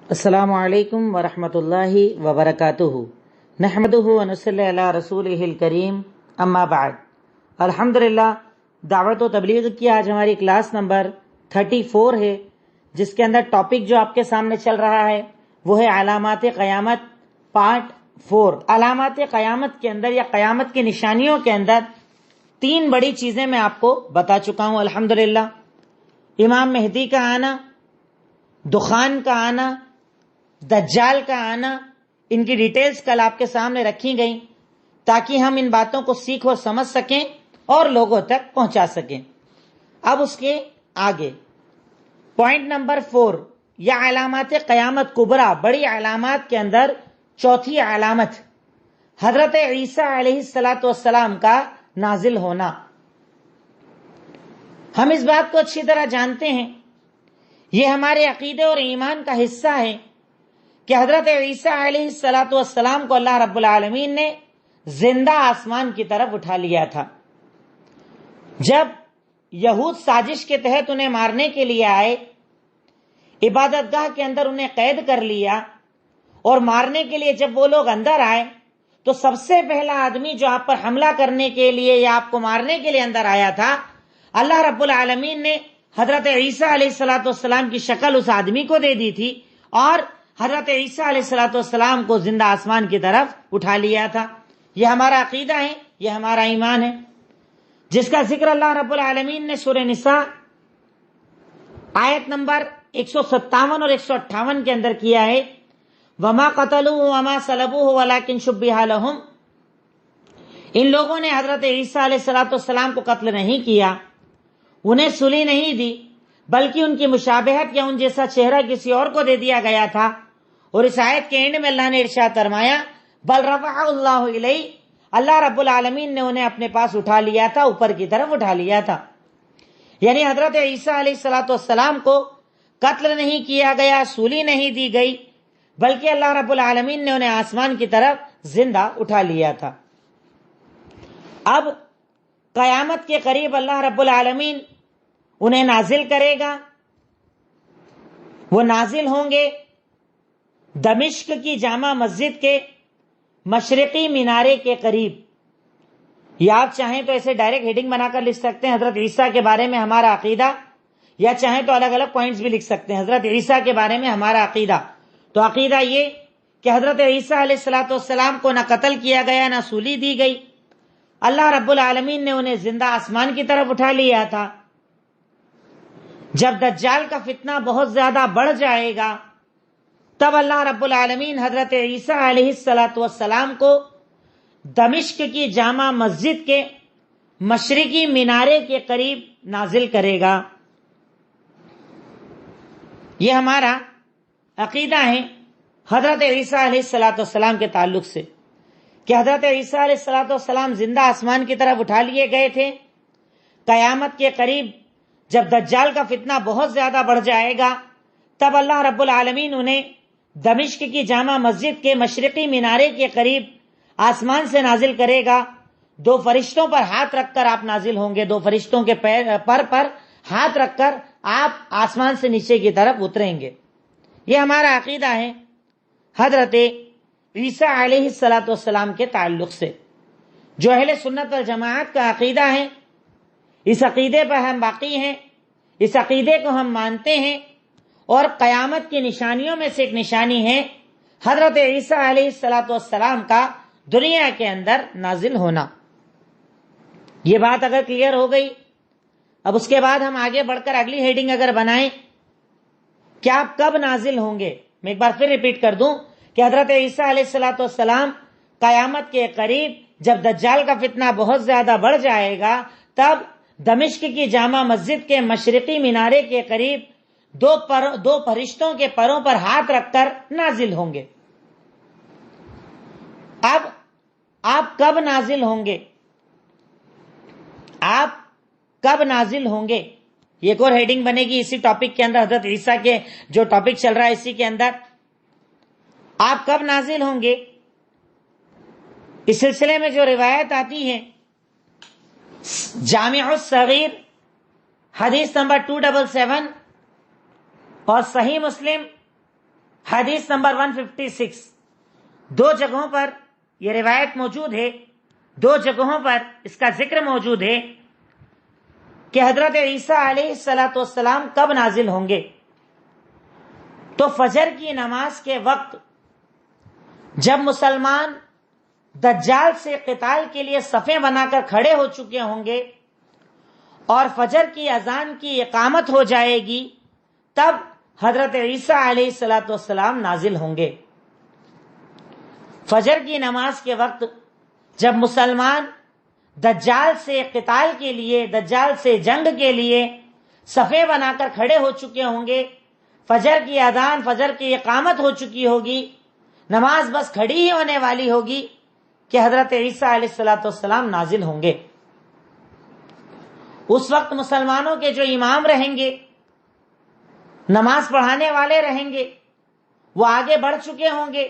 السلام علیکم ورحمۃ اللہ وبرکاتہ نحمدہ ونصلی علی رسولہ الکریم اما بعد الحمدللہ دعوت و تبلیغ کی آج ہماری کلاس نمبر 34 ہے، جس کے اندر ٹاپک جو آپ کے سامنے چل رہا ہے وہ ہے علامات قیامت پارٹ 4۔ علامات قیامت کے اندر یا قیامت کی نشانیوں کے اندر 3 بڑی چیزیں میں آپ کو بتا چکا ہوں الحمدللہ۔ امام مہدی کا آنا، دخان کا آنا، دجال کا آنا، ان کی ڈیٹیلز کل آپ کے سامنے رکھی گئیں تاکہ ہم ان باتوں کو سیکھ اور سمجھ سکیں اور لوگوں تک پہنچا سکیں۔ اب اس کے آگے پوائنٹ نمبر 4 یا علامات قیامت کبریٰ، بڑی علامات کے اندر چوتھی علامت حضرت عیسیٰ علیہ السلام کا نازل ہونا۔ ہم اس بات کو اچھی طرح جانتے ہیں، یہ ہمارے عقیدے اور ایمان کا حصہ ہے کہ حضرت عیسیٰ علیہ السلام کو اللہ رب العالمین نے زندہ آسمان کی طرف اٹھا لیا تھا۔ جب یہود سازش کے تحت انہیں مارنے کے لیے آئے، عبادت گاہ کے اندر انہیں قید کر لیا اور مارنے کے لیے جب وہ لوگ اندر آئے تو سب سے پہلا آدمی جو آپ پر حملہ کرنے کے لیے یا آپ کو مارنے کے لیے اندر آیا تھا، اللہ رب العالمین نے حضرت عیسیٰ علیہ السلام کی شکل اس آدمی کو دے دی تھی اور حضرت عیسیٰ علیہ السلام کو زندہ آسمان کی طرف اٹھا لیا تھا۔ یہ ہمارا عقیدہ ہے، یہ ہمارا ایمان ہے، جس کا ذکر اللہ رب العالمین نے سورہ نساء آیت نمبر 157 اور 158 کے اندر کیا ہے۔ وَمَا قَتَلُوهُ وَمَا صَلَبُوهُ وَلَكِنْ شُبِّهَ لَهُمْ، ان لوگوں نے حضرت عیسیٰ علیہ السلام کو قتل نہیں کیا، انہیں سلی نہیں دی، بلکہ ان کی مشابہت یا ان جیسا چہرہ کسی اور کو دے دیا گیا تھا۔ اور اس آیت کے اینڈ میں اللہ نے ارشاد فرمایا بل رفعہ اللہ الیہ، اللہ رب العالمین نے انہیں اپنے پاس اٹھا لیا تھا، اوپر کی طرف اٹھا لیا تھا۔ یعنی حضرت عیسیٰ علیہ السلام کو قتل نہیں کیا گیا، سولی نہیں دی گئی، بلکہ اللہ رب العالمین نے انہیں آسمان کی طرف زندہ اٹھا لیا تھا۔ اب قیامت کے قریب اللہ رب العالمین انہیں نازل کرے گا۔ وہ نازل ہوں گے دمشق کی جامع مسجد کے مشرقی مینارے کے قریب، یا آپ چاہیں تو ایسے ڈائریکٹ ہیڈنگ بنا کر لکھ سکتے ہیں حضرت عیسیٰ کے بارے میں ہمارا عقیدہ، یا چاہیں تو الگ الگ پوائنٹس بھی لکھ سکتے ہیں حضرت عیسیٰ کے بارے میں ہمارا عقیدہ۔ تو عقیدہ یہ کہ حضرت عیسیٰ علیہ السلام کو نہ قتل کیا گیا، نہ سولی دی گئی، اللہ رب العالمین نے انہیں زندہ آسمان کی طرف اٹھا لیا تھا۔ جب دجال کا فتنہ بہت زیادہ بڑھ جائے گا تب اللہ رب العالمین حضرت عیسیٰ علیہ السلام کو دمشق کی جامع مسجد کے مشرقی مینارے کے قریب نازل کرے گا۔ یہ ہمارا عقیدہ ہے حضرت عیسیٰ علیہ السلام کے تعلق سے کہ حضرت عیسیٰ علیہ السلام زندہ آسمان کی طرف اٹھا لیے گئے تھے۔ قیامت کے قریب جب دجال کا فتنہ بہت زیادہ بڑھ جائے گا تب اللہ رب العالمین انہیں دمشق کی جامع مسجد کے مشرقی مینارے کے قریب آسمان سے نازل کرے گا۔ 2 فرشتوں پر ہاتھ رکھ کر آپ نازل ہوں گے، 2 فرشتوں کے پر ہاتھ رکھ کر آپ آسمان سے نیچے کی طرف اتریں گے۔ یہ ہمارا عقیدہ ہے حضرت عیسیٰ علیہ السلام کے تعلق سے، جو اہل سنت والجماعت کا عقیدہ ہے۔ اس عقیدے پر ہم باقی ہیں، اس عقیدے کو ہم مانتے ہیں، اور قیامت کی نشانیوں میں سے ایک نشانی ہے حضرت عیسیٰ علیہ السلام کا دنیا کے اندر نازل ہونا۔ یہ بات اگر کلیئر ہو گئی، اب اس کے بعد ہم آگے بڑھ کر اگلی ہیڈنگ اگر بنائیں کہ آپ کب نازل ہوں گے۔ میں ایک بار پھر ریپیٹ کر دوں کہ حضرت عیسیٰ علیہ السلام قیامت کے قریب جب دجال کا فتنہ بہت زیادہ بڑھ جائے گا تب دمشق کی جامع مسجد کے مشرقی مینارے کے قریب 2 فرشتوں کے پروں پر ہاتھ رکھ کر نازل ہوں گے۔ اب آپ کب نازل ہوں گے؟ آپ کب نازل ہوں گے؟ یہ ایک اور ہیڈنگ بنے گی اسی ٹاپک کے اندر، حضرت عیسیٰ کے جو ٹاپک چل رہا ہے اسی کے اندر۔ آپ کب نازل ہوں گے؟ اس سلسلے میں جو روایت آتی ہے جامع الصغیر حدیث نمبر 277 اور صحیح مسلم حدیث نمبر 156، دو جگہوں پر یہ روایت موجود ہے، دو جگہوں پر اس کا ذکر موجود ہے کہ حضرت عیسیٰ علیہ السلام کب نازل ہوں گے۔ تو فجر کی نماز کے وقت جب مسلمان دجال سے قتال کے لیے صفیں بنا کر کھڑے ہو چکے ہوں گے اور فجر کی اذان کی اقامت ہو جائے گی، تب حضرت عیسیٰ علیہ السلام نازل ہوں گے۔ فجر کی نماز کے وقت جب مسلمان دجال سے قتال کے لیے، دجال سے جنگ کے لیے صفیں بنا کر کھڑے ہو چکے ہوں گے، فجر کی اذان، فجر کی اقامت ہو چکی ہوگی، نماز بس کھڑی ہی ہونے والی ہوگی کہ حضرت عیسیٰ علیہ السلام نازل ہوں گے۔ اس وقت مسلمانوں کے جو امام رہیں گے، نماز پڑھانے والے رہیں گے، وہ آگے بڑھ چکے ہوں گے،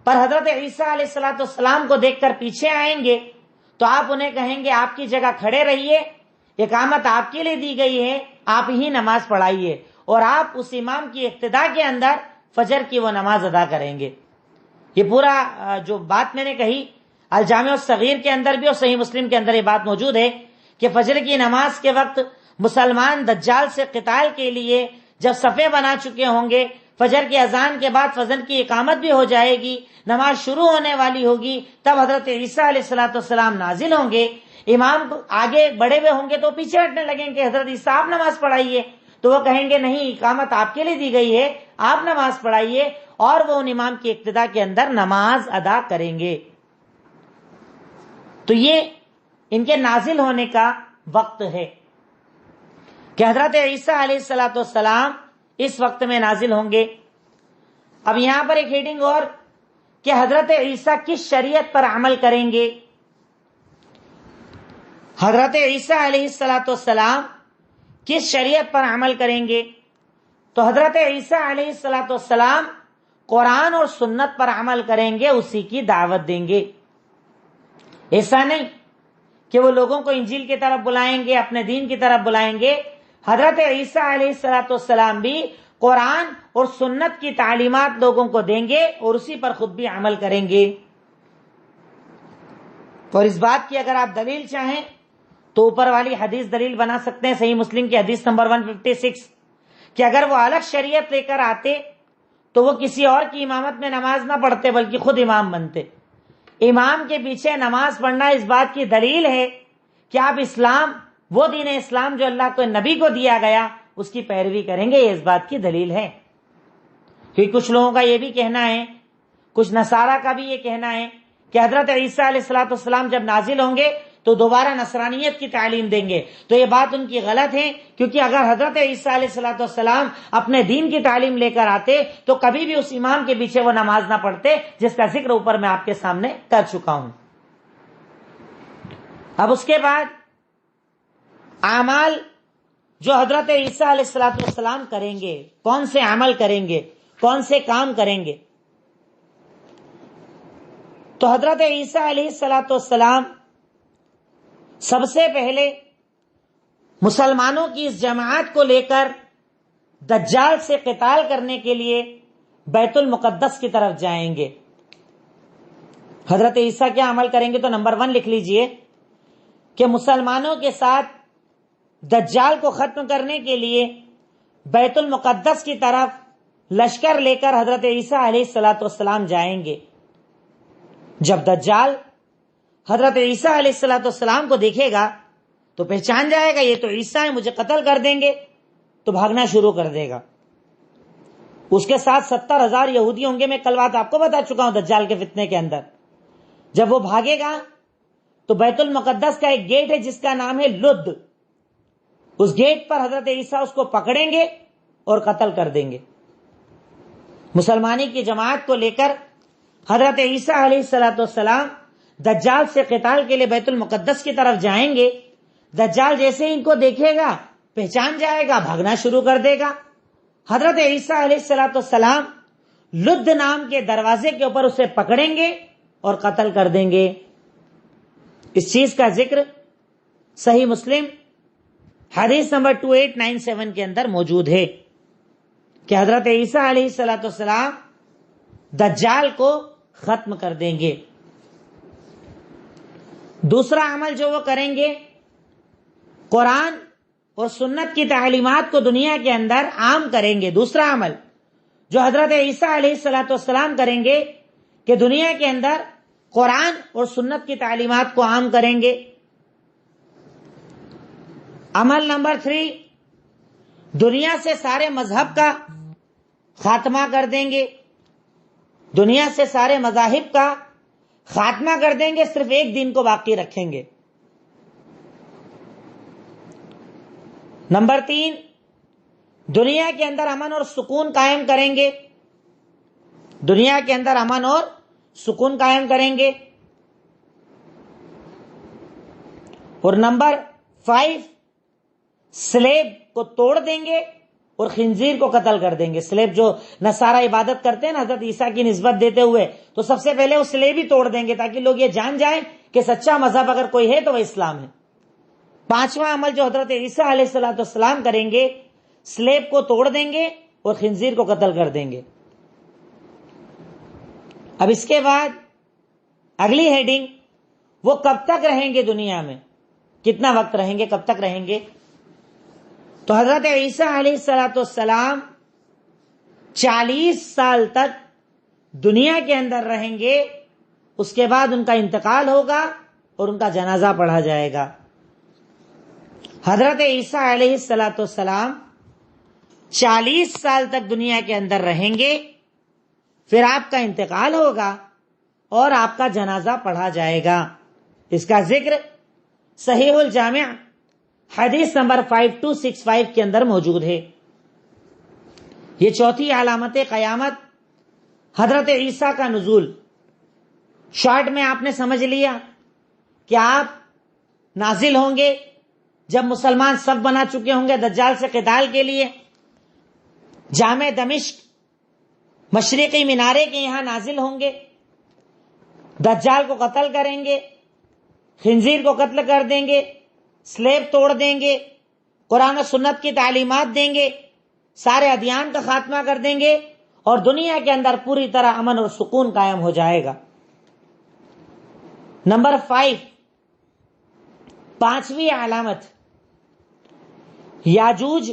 پر حضرت عیسیٰ علیہ السلام کو دیکھ کر پیچھے آئیں گے تو آپ انہیں کہیں گے آپ کی جگہ کھڑے رہیے، اقامت آپ کے لیے دی گئی ہے، آپ ہی نماز پڑھائیے، اور آپ اس امام کی اقتداء کے اندر فجر کی وہ نماز ادا کریں گے۔ یہ پورا جو بات میں نے کہی الجامع الصغیر کے اندر بھی اور صحیح مسلم کے اندر یہ بات موجود ہے کہ فجر کی نماز کے وقت مسلمان دجال سے قتال کے لیے جب صفیں بنا چکے ہوں گے، فجر کی اذان کے بعد فجر کی اقامت بھی ہو جائے گی، نماز شروع ہونے والی ہوگی، تب حضرت عیسیٰ علیہ السلام نازل ہوں گے۔ امام آگے بڑھے ہوئے ہوں گے تو پیچھے ہٹنے لگیں گے، حضرت عیسیٰ آپ نماز پڑھائیے، تو وہ کہیں گے نہیں، اقامت آپ کے لیے دی گئی ہے، آپ نماز پڑھائیے، اور وہ ان امام کی اقتداء کے اندر نماز ادا کریں گے۔ تو یہ ان کے نازل ہونے کا وقت ہے کہ حضرت عیسیٰ علیہ السلام اس وقت میں نازل ہوں گے۔ اب یہاں پر ایک ہیڈنگ اور کہ حضرت عیسیٰ کس شریعت پر عمل کریں گے۔ حضرت عیسیٰ علیہ السلام کس شریعت پر عمل کریں گے؟ تو حضرت عیسیٰ علیہ السلام قرآن اور سنت پر عمل کریں گے، اسی کی دعوت دیں گے۔ ایسا نہیں کہ وہ لوگوں کو انجیل کی طرف بلائیں گے، اپنے دین کی طرف بلائیں گے۔ حضرت عیسیٰ علیہ السلام بھی قرآن اور سنت کی تعلیمات لوگوں کو دیں گے اور اسی پر خود بھی عمل کریں گے۔ اور اس بات کی اگر آپ دلیل چاہیں تو اوپر والی حدیث دلیل بنا سکتے ہیں، صحیح مسلم کی حدیث نمبر 156، کہ اگر وہ الگ شریعت لے کر آتے تو وہ کسی اور کی امامت میں نماز نہ پڑھتے بلکہ خود امام بنتے۔ امام کے پیچھے نماز پڑھنا اس بات کی دلیل ہے کہ آپ اسلام، وہ دین اسلام جو اللہ کو نبی کو دیا گیا، اس کی پیروی کریں گے، یہ اس بات کی دلیل ہے۔ کیونکہ کچھ لوگوں کا یہ بھی کہنا ہے، کچھ نصارہ کا بھی یہ کہنا ہے کہ حضرت عیسیٰ علیہ السلام جب نازل ہوں گے تو دوبارہ نصرانیت کی تعلیم دیں گے، تو یہ بات ان کی غلط ہے، کیونکہ اگر حضرت عیسیٰ علیہ السلام اپنے دین کی تعلیم لے کر آتے تو کبھی بھی اس امام کے پیچھے وہ نماز نہ پڑھتے، جس کا ذکر اوپر میں آپ کے سامنے کر چکا ہوں۔ اب اس کے بعد اعمال جو حضرت عیسیٰ علیہ السلام کریں گے، کون سے عمل کریں گے، کون سے کام کریں گے؟ تو حضرت عیسیٰ علیہ السلام سب سے پہلے مسلمانوں کی اس جماعت کو لے کر دجال سے قتال کرنے کے لیے بیت المقدس کی طرف جائیں گے۔ حضرت عیسیٰ کیا عمل کریں گے؟ تو نمبر 1 لکھ لیجئے کہ مسلمانوں کے ساتھ دجال کو ختم کرنے کے لیے بیت المقدس کی طرف لشکر لے کر حضرت عیسیٰ علیہ السلام جائیں گے۔ جب دجال حضرت عیسیٰ علیہ السلام کو دیکھے گا تو پہچان جائے گا یہ تو عیسیٰ ہیں، مجھے قتل کر دیں گے، تو بھاگنا شروع کر دے گا۔ اس کے ساتھ 70,000 یہودی ہوں گے، میں کل بات آپ کو بتا چکا ہوں دجال کے فتنے کے اندر۔ جب وہ بھاگے گا تو بیت المقدس کا ایک گیٹ ہے جس کا نام ہے لد، اس گیٹ پر حضرت عیسیٰ اس کو پکڑیں گے اور قتل کر دیں گے۔ مسلمانی کی جماعت کو لے کر حضرت عیسیٰ علیہ السلام دجال سے قتال کے لیے بیت المقدس کی طرف جائیں گے۔ دجال جیسے ہی ان کو دیکھے گا پہچان جائے گا، بھاگنا شروع کر دے گا۔ حضرت عیسیٰ علیہ السلام لد نام کے دروازے کے اوپر اسے پکڑیں گے اور قتل کر دیں گے۔ اس چیز کا ذکر صحیح مسلم حدیث نمبر 2897 کے اندر موجود ہے کہ حضرت عیسیٰ علیہ السلام دجال کو ختم کر دیں گے۔ دوسرا عمل جو وہ کریں گے، قرآن اور سنت کی تعلیمات کو دنیا کے اندر عام کریں گے۔ دوسرا عمل جو حضرت عیسیٰ علیہ السلام کریں گے کہ دنیا کے اندر قرآن اور سنت کی تعلیمات کو عام کریں گے۔ عمل نمبر 3، دنیا سے سارے مذہب کا خاتمہ کر دیں گے، دنیا سے سارے مذاہب کا خاتمہ کر دیں گے، صرف ایک دین کو باقی رکھیں گے۔ نمبر 3، دنیا کے اندر امن اور سکون قائم کریں گے، دنیا کے اندر امن اور سکون قائم کریں گے۔ اور نمبر 5، سلیب کو توڑ دیں گے اور خنزیر کو قتل کر دیں گے۔ سلیب جو نصارہ عبادت کرتے ہیں نا حضرت عیسیٰ کی نسبت دیتے ہوئے، تو سب سے پہلے وہ سلیب ہی توڑ دیں گے تاکہ لوگ یہ جان جائیں کہ سچا مذہب اگر کوئی ہے تو وہ اسلام ہے۔ 5واں عمل جو حضرت عیسیٰ علیہ السلام کریں گے، سلیب کو توڑ دیں گے اور خنزیر کو قتل کر دیں گے۔ اب اس کے بعد اگلی ہیڈنگ، وہ کب تک رہیں گے دنیا میں، کتنا وقت رہیں گے، کب تک رہیں گے؟ تو حضرت عیسیٰ علیہ السلام 40 سال تک دنیا کے اندر رہیں گے، اس کے بعد ان کا انتقال ہوگا اور ان کا جنازہ پڑھا جائے گا۔ حضرت عیسیٰ علیہ السلام 40 سال تک دنیا کے اندر رہیں گے، پھر آپ کا انتقال ہوگا اور آپ کا جنازہ پڑھا جائے گا۔ اس کا ذکر صحیح الجامع حدیث نمبر 5265 کے اندر موجود ہے۔ یہ چوتھی علامت قیامت، حضرت عیسیٰ کا نزول۔ شارٹ میں آپ نے سمجھ لیا کہ آپ نازل ہوں گے جب مسلمان صف بنا چکے ہوں گے دجال سے قتال کے لیے، جامع دمشق مشرقی مینارے کے یہاں نازل ہوں گے، دجال کو قتل کریں گے، خنزیر کو قتل کر دیں گے، سلیب توڑ دیں گے، قرآن و سنت کی تعلیمات دیں گے، سارے ادیان کا خاتمہ کر دیں گے اور دنیا کے اندر پوری طرح امن اور سکون قائم ہو جائے گا۔ نمبر 5، 5ویں علامت، یاجوج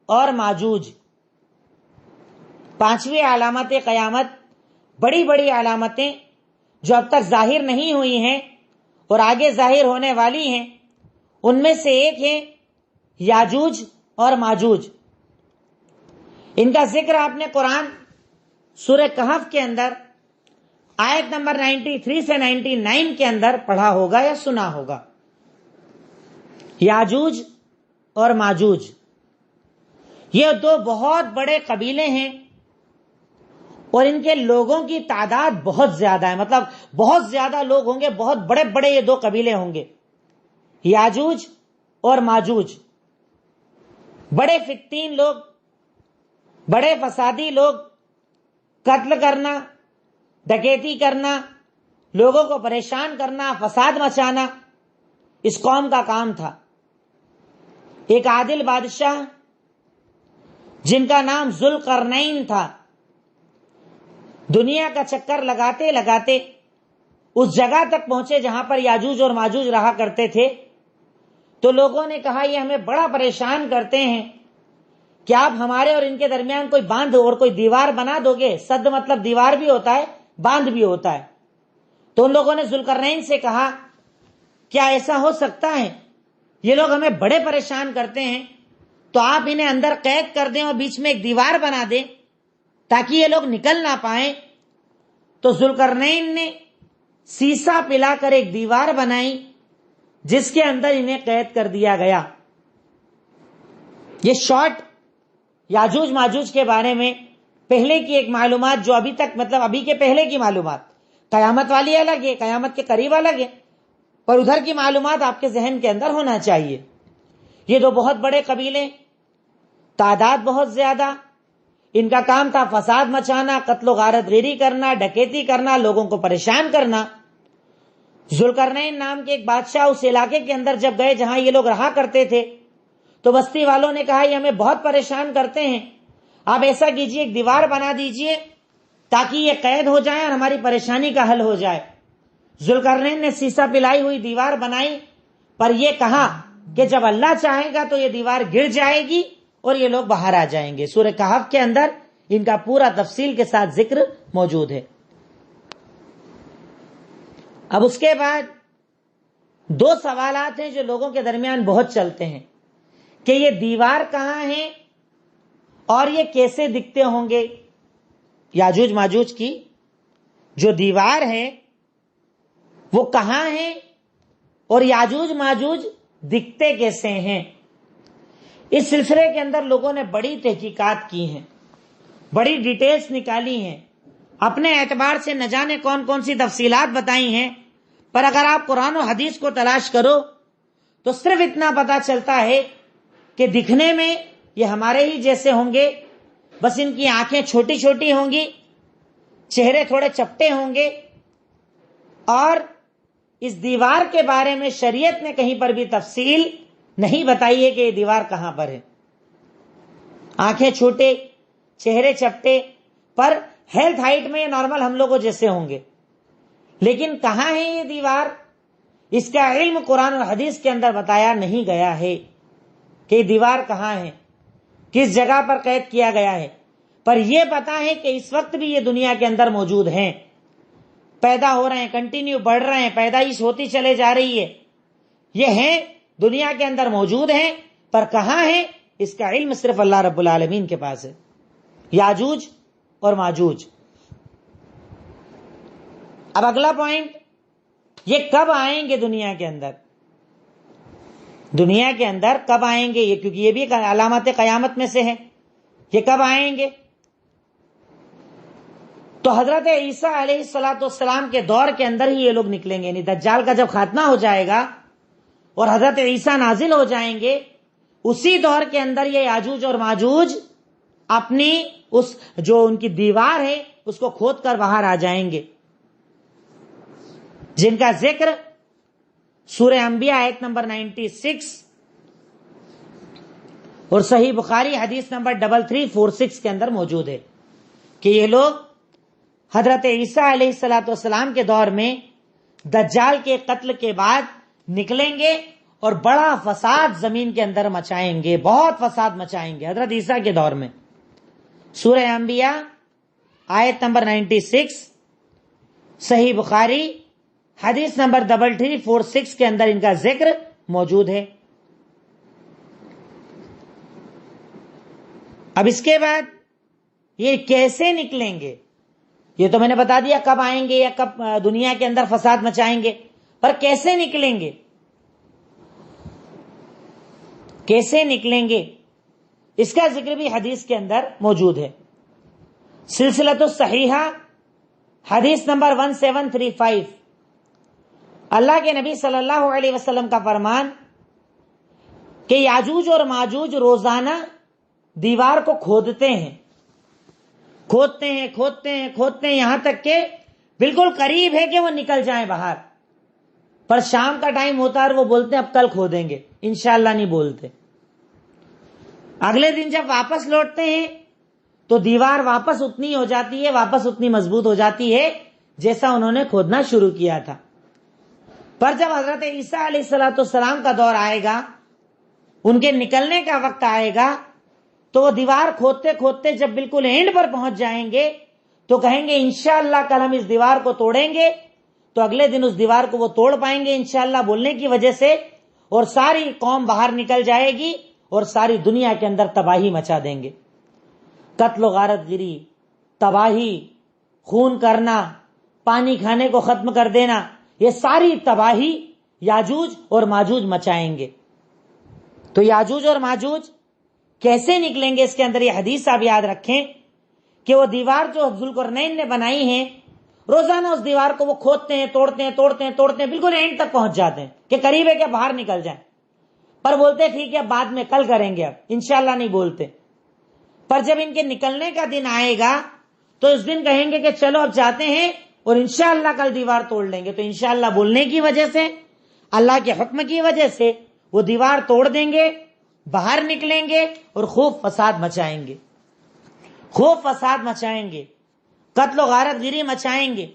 اور ماجوج۔ 5ویں علامت قیامت، بڑی بڑی علامتیں جو اب تک ظاہر نہیں ہوئی ہیں اور آگے ظاہر ہونے والی ہیں، ان میں سے ایک ہے یاجوج اور ماجوج۔ ان کا ذکر آپ نے قرآن سورہ کہف کے اندر آیت نمبر 93 سے 99 کے اندر پڑھا ہوگا یا سنا ہوگا۔ یاجوج اور ماجوج یہ دو بہت بڑے قبیلے ہیں اور ان کے لوگوں کی تعداد بہت زیادہ ہے، مطلب بہت زیادہ لوگ ہوں گے، بہت بڑے بڑے یہ دو قبیلے ہوں گے، یاجوج اور ماجوج۔ بڑے فتین لوگ، بڑے فسادی لوگ، قتل کرنا، ڈکیتی کرنا، لوگوں کو پریشان کرنا، فساد مچانا اس قوم کا کام تھا۔ ایک عادل بادشاہ جن کا نام ذوالقرنین تھا، دنیا کا چکر لگاتے لگاتے اس جگہ تک پہنچے جہاں پر یاجوج اور ماجوج رہا کرتے تھے، تو لوگوں نے کہا یہ ہمیں بڑا پریشان کرتے ہیں کہ آپ ہمارے اور ان کے درمیان کوئی باندھ اور کوئی دیوار بنا دو گے۔ سد مطلب دیوار بھی ہوتا ہے، باندھ بھی ہوتا ہے۔ تو ان لوگوں نے ذوالقرنین سے کہا کیا ایسا ہو سکتا ہے، یہ لوگ ہمیں بڑے پریشان کرتے ہیں، تو آپ انہیں اندر قید کر دیں اور بیچ میں ایک دیوار بنا دیں تاکہ یہ لوگ نکل نہ پائیں۔ تو ذوالقرنین نے سیسا پلا کر ایک دیوار بنائی جس کے اندر انہیں قید کر دیا گیا۔ یہ شارٹ یاجوج ماجوج کے بارے میں پہلے کی ایک معلومات جو ابھی تک مطلب ابھی کے پہلے کی معلومات، قیامت والی الگ ہے، قیامت کے قریب الگ ہے، پر ادھر کی معلومات آپ کے ذہن کے اندر ہونا چاہیے۔ یہ دو بہت بڑے قبیلے، تعداد بہت زیادہ، ان کا کام تھا فساد مچانا، قتل و غارت ریری کرنا، ڈکیتی کرنا، لوگوں کو پریشان کرنا۔ ذوالقرنین نام کے ایک بادشاہ اس علاقے کے اندر جب گئے جہاں یہ لوگ رہا کرتے تھے، تو بستی والوں نے کہا یہ ہمیں بہت پریشان کرتے ہیں، آپ ایسا کیجئے ایک دیوار بنا دیجئے تاکہ یہ قید ہو جائے اور ہماری پریشانی کا حل ہو جائے۔ ذوالقرنین نے سیسا پلائی ہوئی دیوار بنائی، پر یہ کہا کہ جب اللہ چاہے گا تو یہ دیوار گر جائے گی اور یہ لوگ باہر آ جائیں گے۔ سورہ کہف کے اندر ان کا پورا تفصیل کے ساتھ ذکر موجود ہے۔ اب اس کے بعد دو سوالات ہیں جو لوگوں کے درمیان بہت چلتے ہیں کہ یہ دیوار کہاں ہے اور یہ کیسے دکھتے ہوں گے۔ یاجوج ماجوج کی جو دیوار ہے وہ کہاں ہے اور یاجوج ماجوج دکھتے کیسے ہیں، اس سلسلے کے اندر لوگوں نے بڑی تحقیقات کی ہیں، بڑی ڈیٹیلز نکالی ہیں، اپنے اعتبار سے نہ جانے کون کون سی تفصیلات بتائی ہیں، پر اگر آپ قرآن و حدیث کو تلاش کرو تو صرف اتنا پتا چلتا ہے کہ دکھنے میں یہ ہمارے ہی جیسے ہوں گے، بس ان کی آنکھیں چھوٹی چھوٹی ہوں گی، چہرے تھوڑے چپٹے ہوں گے، اور اس دیوار کے بارے میں شریعت نے کہیں پر بھی تفصیل نہیں بتائی ہے کہ یہ دیوار کہاں پر ہے۔ آنکھیں چھوٹے، چہرے چپٹے، پر ہیلتھ ہائٹ میں یہ نارمل ہم لوگوں جیسے ہوں گے، لیکن کہاں ہے یہ دیوار، اس کا علم قرآن اور حدیث کے اندر بتایا نہیں گیا ہے کہ یہ دیوار کہاں ہے، کس جگہ پر قید کیا گیا ہے۔ پر یہ پتا ہے کہ اس وقت بھی یہ دنیا کے اندر موجود ہیں، پیدا ہو رہے ہیں، کنٹینیو بڑھ رہے ہیں، پیدائش ہوتی چلے جا رہی ہے، یہ ہیں دنیا کے اندر موجود ہیں، پر کہاں ہیں اس کا علم صرف اللہ رب العالمین کے پاس ہے۔ یاجوج اور ماجوج۔ اب اگلا پوائنٹ، یہ کب آئیں گے دنیا کے اندر؟ دنیا کے اندر کب آئیں گے یہ، کیونکہ یہ بھی علامات قیامت میں سے ہے، یہ کب آئیں گے؟ تو حضرت عیسیٰ علیہ السلام کے دور کے اندر ہی یہ لوگ نکلیں گے، یعنی دجال کا جب خاتمہ ہو جائے گا اور حضرت عیسیٰ نازل ہو جائیں گے، اسی دور کے اندر یہ یاجوج اور ماجوج اپنی اس جو ان کی دیوار ہے اس کو کھود کر باہر آ جائیں گے، جن کا ذکر سورہ انبیاء آیت نمبر 96 اور صحیح بخاری حدیث نمبر 3346 کے اندر موجود ہے کہ یہ لوگ حضرت عیسیٰ علیہ السلام کے دور میں دجال کے قتل کے بعد نکلیں گے اور بڑا فساد زمین کے اندر مچائیں گے، بہت فساد مچائیں گے حضرت عیسیٰ کے دور میں۔ سورہ انبیاء آیت نمبر 96 صحیح بخاری حدیث نمبر 3346 کے اندر ان کا ذکر موجود ہے۔ اب اس کے بعد یہ کیسے نکلیں گے، یہ تو میں نے بتا دیا کب آئیں گے یا کب دنیا کے اندر فساد مچائیں گے، پر کیسے نکلیں گے، کیسے نکلیں گے اس کا ذکر بھی حدیث کے اندر موجود ہے۔ سلسلۃ الصحیحہ حدیث نمبر 1735، اللہ کے نبی صلی اللہ علیہ وسلم کا فرمان کہ یاجوج اور ماجوج روزانہ دیوار کو کھودتے ہیں، کھودتے ہیں کھودتے ہیں کھودتے ہیں، یہاں تک کہ بالکل قریب ہے کہ وہ نکل جائیں باہر، پر شام کا ٹائم ہوتا ہے اور وہ بولتے ہیں اب کل کھودیں گے، انشاءاللہ نہیں بولتے۔ اگلے دن جب واپس لوٹتے ہیں تو دیوار واپس اتنی ہو جاتی ہے، واپس اتنی مضبوط ہو جاتی ہے جیسا انہوں نے کھودنا شروع کیا تھا۔ پر جب حضرت عیسیٰ علیہ السلام کا دور آئے گا، ان کے نکلنے کا وقت آئے گا، تو وہ دیوار کھودتے کھودتے جب بالکل اینڈ پر پہنچ جائیں گے تو کہیں گے انشاءاللہ کل ہم اس دیوار کو توڑیں گے، تو اگلے دن اس دیوار کو وہ توڑ پائیں گے انشاءاللہ بولنے کی وجہ سے، اور ساری قوم باہر نکل جائے گی اور ساری دنیا کے اندر تباہی مچا دیں گے، قتل و غارت گری، تباہی، خون کرنا، پانی کھانے کو ختم کر دینا، یہ ساری تباہی یاجوج اور ماجوج مچائیں گے۔ تو یاجوج اور ماجوج کیسے نکلیں گے، اس کے اندر یہ حدیث آپ یاد رکھیں کہ وہ دیوار جو ذوالقرنین نے بنائی ہے، روزانہ اس دیوار کو وہ کھودتے ہیں، توڑتے ہیں توڑتے ہیں توڑتے ہیں، بالکل اینڈ تک پہنچ جاتے ہیں کہ قریب ہے کہ باہر نکل جائیں، پر بولتے ٹھیک ہے بعد میں کل کریں گے، اب انشاءاللہ نہیں بولتے۔ پر جب ان کے نکلنے کا دن آئے گا تو اس دن کہیں گے کہ چلو اب جاتے ہیں اور انشاءاللہ کل دیوار توڑ لیں گے، تو انشاءاللہ بولنے کی وجہ سے، اللہ کے حکم کی وجہ سے وہ دیوار توڑ دیں گے، باہر نکلیں گے اور خوب فساد مچائیں گے۔ خوب فساد مچائیں گے، قتل و غارت گیری مچائیں گے،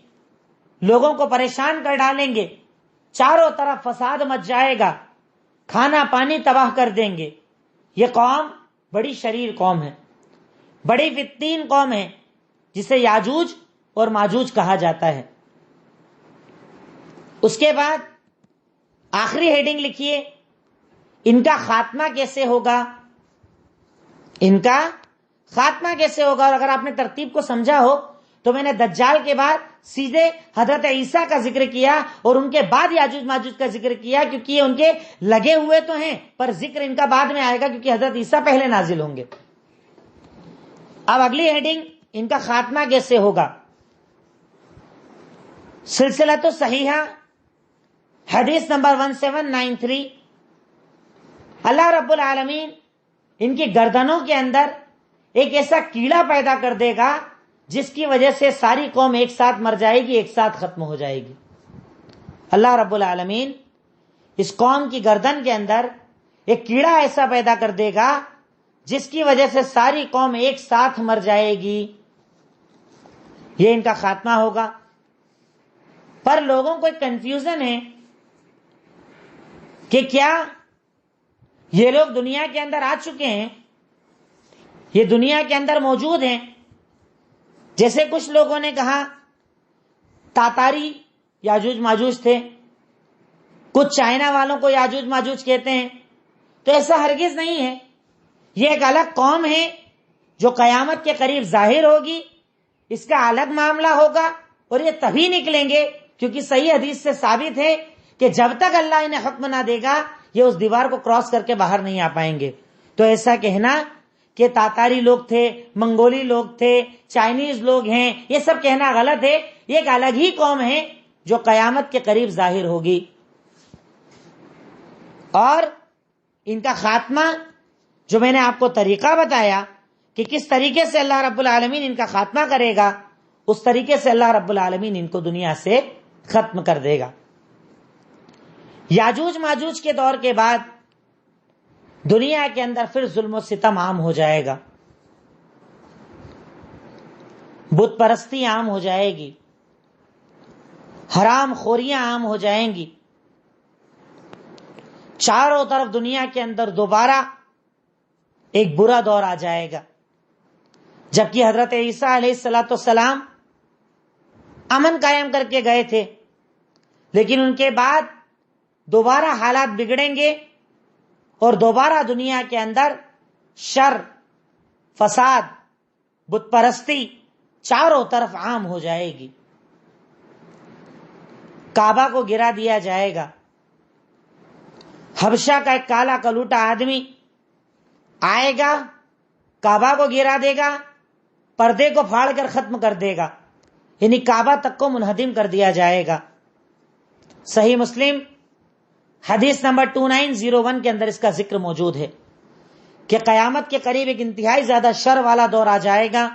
لوگوں کو پریشان کر ڈالیں گے، چاروں طرف فساد مچ جائے گا، کھانا پانی تباہ کر دیں گے۔ یہ قوم بڑی شریر قوم ہے، بڑی فتین قوم ہے، جسے یاجوج اور ماجوج کہا جاتا ہے۔ اس کے بعد آخری ہیڈنگ لکھیے، ان کا خاتمہ کیسے ہوگا؟ ان کا خاتمہ کیسے ہوگا؟ اور اگر آپ نے ترتیب کو سمجھا ہو تو میں نے دجال کے بعد سیدھے حضرت عیسیٰ کا ذکر کیا اور ان کے بعد یاجوج ماجوج کا ذکر کیا، کیونکہ یہ ان کے لگے ہوئے تو ہیں، پر ذکر ان کا بعد میں آئے گا کیونکہ حضرت عیسیٰ پہلے نازل ہوں گے۔ اب اگلی ہیڈنگ، ان کا خاتمہ کیسے ہوگا؟ سلسلۃ صحیحہ حدیث نمبر 1793، اللہ رب العالمین ان کی گردنوں کے اندر ایک ایسا کیڑا پیدا کر دے گا جس کی وجہ سے ساری قوم ایک ساتھ مر جائے گی، ایک ساتھ ختم ہو جائے گی۔ اللہ رب العالمین اس قوم کی گردن کے اندر ایک کیڑا ایسا پیدا کر دے گا جس کی وجہ سے ساری قوم ایک ساتھ مر جائے گی، یہ ان کا خاتمہ ہوگا۔ پر لوگوں کو ایک کنفیوژن ہے کہ کیا یہ لوگ دنیا کے اندر آ چکے ہیں، یہ دنیا کے اندر موجود ہیں؟ جیسے کچھ لوگوں نے کہا تاتاری یاجوج ماجوج تھے، کچھ چائنا والوں کو یاجوج ماجوج کہتے ہیں، تو ایسا ہرگز نہیں ہے۔ یہ ایک الگ قوم ہے جو قیامت کے قریب ظاہر ہوگی، اس کا الگ معاملہ ہوگا، اور یہ تبھی نکلیں گے کیونکہ صحیح حدیث سے ثابت ہے کہ جب تک اللہ انہیں حکم نہ دے گا یہ اس دیوار کو کراس کر کے باہر نہیں آ پائیں گے۔ تو ایسا کہنا کہ تاتاری لوگ تھے، منگولی لوگ تھے، چائنیز لوگ ہیں، یہ سب کہنا غلط ہے۔ یہ ایک الگ ہی قوم ہے جو قیامت کے قریب ظاہر ہوگی، اور ان کا خاتمہ جو میں نے آپ کو طریقہ بتایا کہ کس طریقے سے اللہ رب العالمین ان کا خاتمہ کرے گا، اس طریقے سے اللہ رب العالمین ان کو دنیا سے ختم کر دے گا۔ یاجوج ماجوج کے دور کے بعد دنیا کے اندر پھر ظلم و ستم عام ہو جائے گا، بت پرستی عام ہو جائے گی، حرام خوریاں عام ہو جائیں گی، چاروں طرف دنیا کے اندر دوبارہ ایک برا دور آ جائے گا۔ جبکہ حضرت عیسیٰ علیہ السلام امن قائم کر کے گئے تھے، لیکن ان کے بعد دوبارہ حالات بگڑیں گے اور دوبارہ دنیا کے اندر شر، فساد، بت پرستی چاروں طرف عام ہو جائے گی۔ کعبہ کو گرا دیا جائے گا، حبشہ کا ایک کالا کلوٹا آدمی آئے گا، کعبہ کو گرا دے گا، پردے کو پھاڑ کر ختم کر دے گا، یعنی کعبہ تک کو منہدم کر دیا جائے گا۔ صحیح مسلم حدیث نمبر 2901 کے اندر اس کا ذکر موجود ہے کہ قیامت کے قریب ایک انتہائی زیادہ شر والا دور آ جائے گا،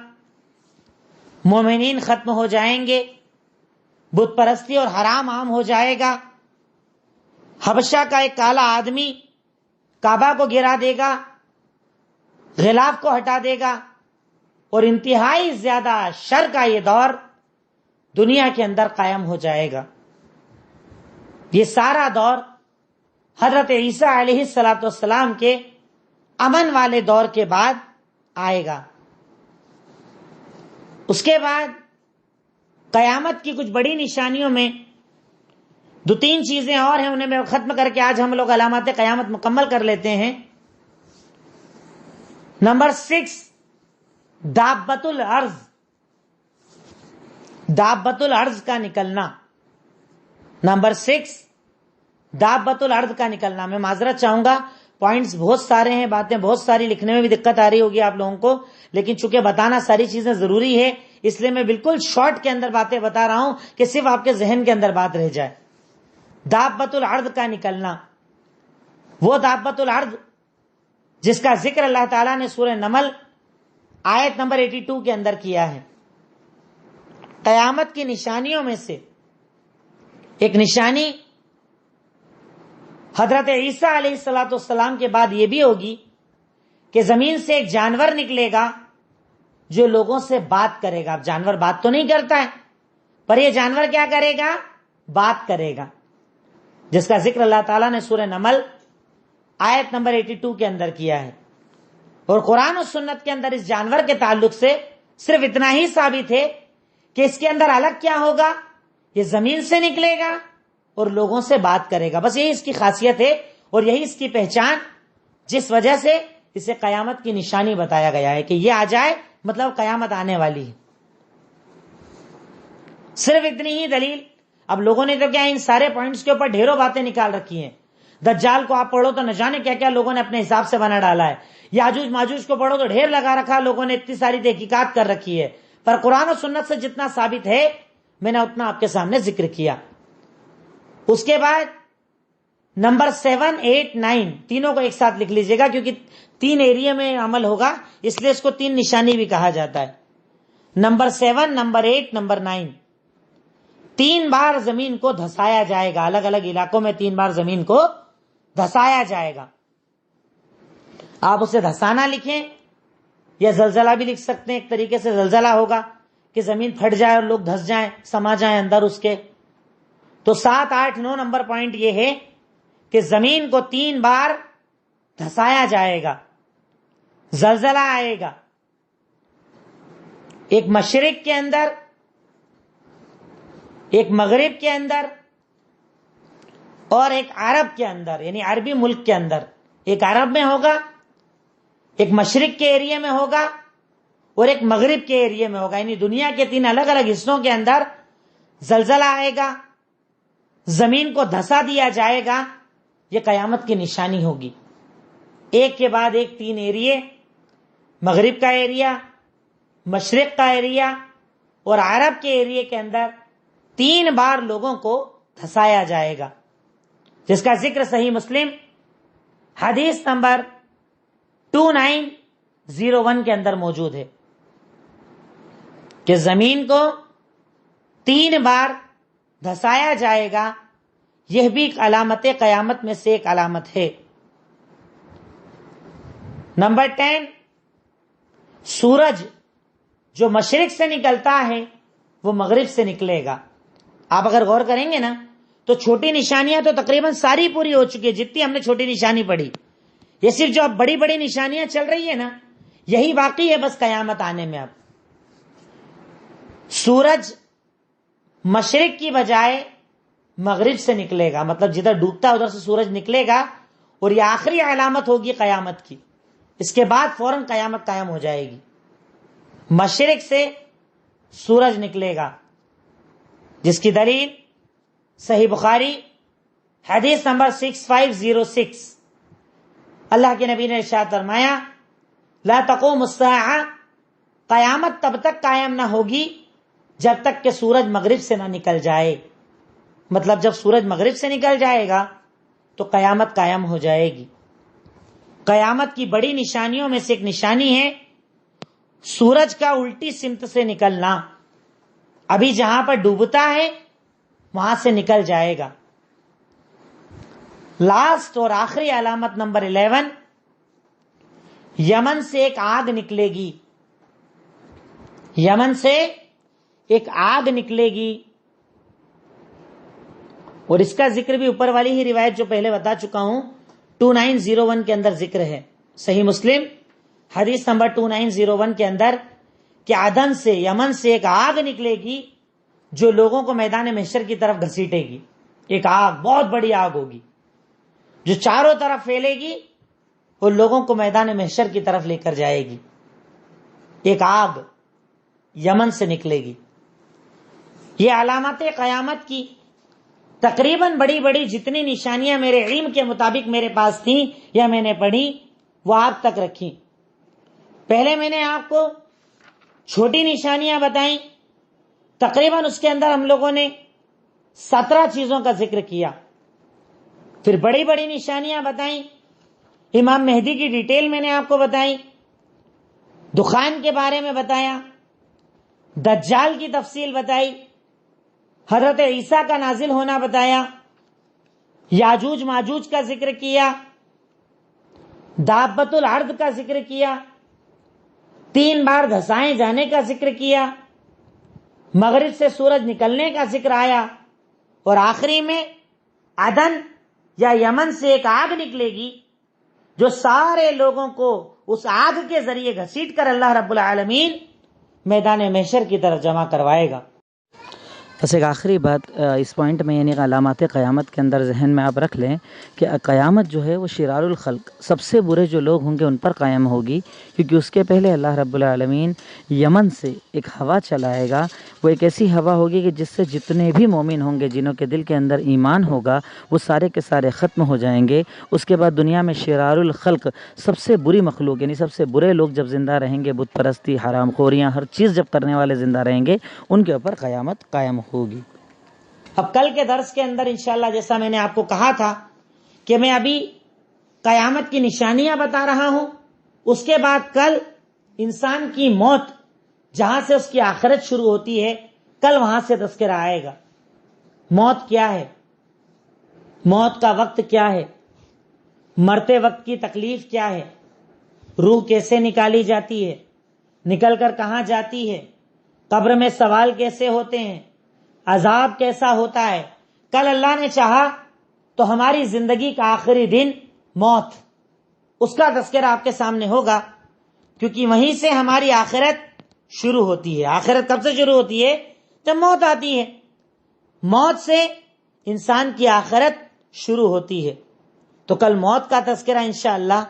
مومنین ختم ہو جائیں گے، بت پرستی اور حرام عام ہو جائے گا، حبشہ کا ایک کالا آدمی کعبہ کو گرا دے گا، غلاف کو ہٹا دے گا، اور انتہائی زیادہ شر کا یہ دور دنیا کے اندر قائم ہو جائے گا۔ یہ سارا دور حضرت عیسیٰ علیہ السلام کے امن والے دور کے بعد آئے گا۔ اس کے بعد قیامت کی کچھ بڑی نشانیوں میں دو تین چیزیں اور ہیں، انہیں میں ختم کر کے آج ہم لوگ علامات قیامت مکمل کر لیتے ہیں۔ نمبر 6، دابۃ الارض، دابۃ الارض کا نکلنا۔ نمبر 6، دابۃ الارض کا نکلنا۔ میں معذرت چاہوں گا، پوائنٹس بہت سارے ہیں، باتیں بہت ساری، لکھنے میں بھی دقت آ رہی ہوگی آپ لوگوں کو، لیکن چونکہ بتانا ساری چیزیں ضروری ہے اس لیے میں بالکل شارٹ کے اندر باتیں بتا رہا ہوں کہ صرف آپ کے ذہن کے اندر بات رہ جائے۔ دابۃ الارض کا نکلنا، وہ دابۃ الارض جس کا ذکر اللہ تعالیٰ نے سورہ نمل آیت نمبر 82 کے اندر کیا ہے۔ قیامت کی نشانیوں میں سے ایک نشانی حضرت عیسیٰ علیہ السلام کے بعد یہ بھی ہوگی کہ زمین سے ایک جانور نکلے گا جو لوگوں سے بات کرے گا. اب جانور بات تو نہیں کرتا ہے، پر یہ جانور کیا کرے گا؟ بات کرے گا، جس کا ذکر اللہ تعالیٰ نے سورہ نمل آیت نمبر 82 کے اندر کیا ہے. اور قرآن و سنت کے اندر اس جانور کے تعلق سے صرف اتنا ہی ثابت ہے کہ اس کے اندر الگ کیا ہوگا؟ یہ زمین سے نکلے گا اور لوگوں سے بات کرے گا. بس یہی اس کی خاصیت ہے اور یہی اس کی پہچان، جس وجہ سے اسے قیامت کی نشانی بتایا گیا ہے کہ یہ آ جائے مطلب قیامت آنے والی ہے. صرف اتنی ہی دلیل. اب لوگوں نے تو کیا ان سارے پوائنٹس کے اوپر ڈھیروں باتیں نکال رکھی ہیں. دجال کو آپ پڑھو تو نہ جانے کیا کیا لوگوں نے اپنے حساب سے بنا ڈالا ہے. یاجوج ماجوج کو پڑھو تو ڈھیر لگا رکھا لوگوں نے، اتنی ساری تحقیقات کر رکھی ہے. پر قرآن و سنت سے جتنا ثابت ہے میں نے اتنا آپ کے سامنے ذکر کیا. اس کے بعد نمبر 7, 8, 9 تینوں کو ایک ساتھ لکھ لیجئے گا، کیونکہ 3 ایریا میں عمل ہوگا اس لیے اس کو 3 نشانی بھی کہا جاتا ہے. Number 7, number 8, number 9. 3 بار زمین کو دھسایا جائے گا، الگ الگ علاقوں میں 3 بار زمین کو دھسایا جائے گا. آپ اسے دھسانا لکھیں یا زلزلہ بھی لکھ سکتے ہیں. ایک طریقے سے زلزلہ ہوگا کہ زمین پھٹ جائے اور لوگ دھس جائیں، سما جائیں اندر اس کے. تو 7, 8, 9 نمبر پوائنٹ یہ ہے کہ زمین کو 3 بار دھسایا جائے گا، زلزلہ آئے گا. ایک مشرق کے اندر، ایک مغرب کے اندر اور ایک عرب کے اندر، یعنی عربی ملک کے اندر. ایک عرب میں ہوگا، ایک مشرق کے ایریے میں ہوگا اور ایک مغرب کے ایریے میں ہوگا. یعنی دنیا کے 3 الگ الگ حصوں کے اندر زلزلہ آئے گا، زمین کو دھسا دیا جائے گا. یہ قیامت کی نشانی ہوگی. ایک کے بعد ایک 3 ایریے، مغرب کا ایریا، مشرق کا ایریا اور عرب کے ایریے کے اندر 3 بار لوگوں کو دھسایا جائے گا، جس کا ذکر صحیح مسلم حدیث نمبر 2901 کے اندر موجود ہے کہ زمین کو 3 بار دھسایا جائے گا. یہ بھی ایک علامت قیامت میں سے ایک علامت ہے. نمبر 10، سورج جو مشرق سے نکلتا ہے وہ مغرب سے نکلے گا. آپ اگر غور کریں گے نا تو چھوٹی نشانیاں تو تقریباً ساری پوری ہو چکی ہے جتنی ہم نے چھوٹی نشانی پڑھی. یہ صرف جو اب بڑی بڑی نشانیاں چل رہی ہے نا یہی باقی ہے بس قیامت آنے میں. اب سورج مشرق کی بجائے مغرب سے نکلے گا، مطلب جدھر ڈوبتا ہے ادھر سے سورج نکلے گا اور یہ آخری علامت ہوگی قیامت کی. اس کے بعد فوراً قیامت قائم ہو جائے گی. مشرق سے سورج نکلے گا، جس کی دلیل صحیح بخاری حدیث نمبر 6506. اللہ کے نبی نے ارشاد فرمایا لا تقوم الساعہ، قیامت تب تک قائم نہ ہوگی جب تک کہ سورج مغرب سے نہ نکل جائے. مطلب جب سورج مغرب سے نکل جائے گا تو قیامت قائم ہو جائے گی. قیامت کی بڑی نشانیوں میں سے ایک نشانی ہے سورج کا الٹی سمت سے نکلنا. ابھی جہاں پر ڈوبتا ہے وہاں سے نکل جائے گا. لاسٹ اور آخری علامت نمبر 11، یمن سے ایک آگ نکلے گی. یمن سے ایک آگ نکلے گی اور اس کا ذکر بھی اوپر والی ہی روایت جو پہلے بتا چکا ہوں 2901 کے اندر ذکر ہے. صحیح مسلم حدیث نمبر 2901 کے اندر کہ عدن سے، یمن سے ایک آگ نکلے گی جو لوگوں کو میدان محشر کی طرف گھسیٹے گی. ایک آگ، بہت بڑی آگ ہوگی جو چاروں طرف پھیلے گی اور لوگوں کو میدان محشر کی طرف لے کر جائے گی. ایک آگ یمن سے نکلے گی. یہ علامات قیامت کی تقریباً بڑی بڑی جتنی نشانیاں میرے علم کے مطابق میرے پاس تھیں یا میں نے پڑھی وہ آپ تک رکھی. پہلے میں نے آپ کو چھوٹی نشانیاں بتائیں، تقریباً اس کے اندر ہم لوگوں نے 17 چیزوں کا ذکر کیا. پھر بڑی بڑی نشانیاں بتائیں، امام مہدی کی ڈیٹیل میں نے آپ کو بتائی، دخان کے بارے میں بتایا، دجال کی تفصیل بتائی، حضرت عیسیٰ کا نازل ہونا بتایا، یاجوج ماجوج کا ذکر کیا، دابت الارض کا ذکر کیا، 3 بار دھسائے جانے کا ذکر کیا، مغرب سے سورج نکلنے کا ذکر آیا، اور آخری میں عدن یا یمن سے ایک آگ نکلے گی جو سارے لوگوں کو اس آگ کے ذریعے گھسیٹ کر اللہ رب العالمین میدان محشر کی طرف جمع کروائے گا۔ بس ایک آخری بات اس پوائنٹ میں، یعنی علامات قیامت کے اندر ذہن میں آپ رکھ لیں کہ قیامت جو ہے وہ شرار الخلق، سب سے برے جو لوگ ہوں گے ان پر قائم ہوگی، کیونکہ اس کے پہلے اللہ رب العالمین یمن سے ایک ہوا چلائے گا۔ وہ ایک ایسی ہوا ہوگی کہ جس سے جتنے بھی مومن ہوں گے، جنہوں کے دل کے اندر ایمان ہوگا، وہ سارے کے سارے ختم ہو جائیں گے۔ اس کے بعد دنیا میں شرار الخلق، سب سے بری مخلوق، یعنی سب سے برے لوگ جب زندہ رہیں گے، بت پرستی، حرام خوریاں، ہر چیز جب کرنے والے زندہ رہیں گے، ان کے اوپر قیامت قائم ہوگی۔ اب کل کے درس کے اندر انشاءاللہ جیسا میں نے آپ کو کہا تھا کہ میں ابھی قیامت کی نشانیاں بتا رہا ہوں، اس کے بعد کل انسان کی موت، جہاں سے اس کی آخرت شروع ہوتی ہے، کل وہاں سے تذکرہ آئے گا۔ موت کیا ہے، موت کا وقت کیا ہے، مرتے وقت کی تکلیف کیا ہے، روح کیسے نکالی جاتی ہے، نکل کر کہاں جاتی ہے، قبر میں سوال کیسے ہوتے ہیں، عذاب کیسا ہوتا ہے۔ کل اللہ نے چاہا تو ہماری زندگی کا آخری دن موت، اس کا تذکرہ آپ کے سامنے ہوگا، کیونکہ وہیں سے ہماری آخرت شروع ہوتی ہے۔ آخرت کب سے شروع ہوتی ہے؟ جب موت آتی ہے، موت سے انسان کی آخرت شروع ہوتی ہے۔ تو کل موت کا تذکرہ انشاءاللہ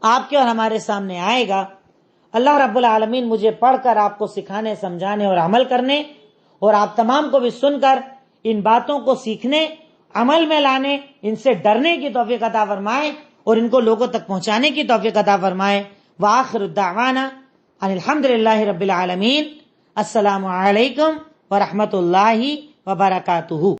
آپ کے اور ہمارے سامنے آئے گا۔ اللہ رب العالمین مجھے پڑھ کر آپ کو سکھانے، سمجھانے اور عمل کرنے، اور آپ تمام کو بھی سن کر ان باتوں کو سیکھنے، عمل میں لانے، ان سے ڈرنے کی توفیق عطا فرمائے اور ان کو لوگوں تک پہنچانے کی توفیق عطا فرمائے۔ وآخر الدعوانا ان الحمدللہ رب العالمین۔ السلام علیکم ورحمۃ اللہ وبرکاتہ۔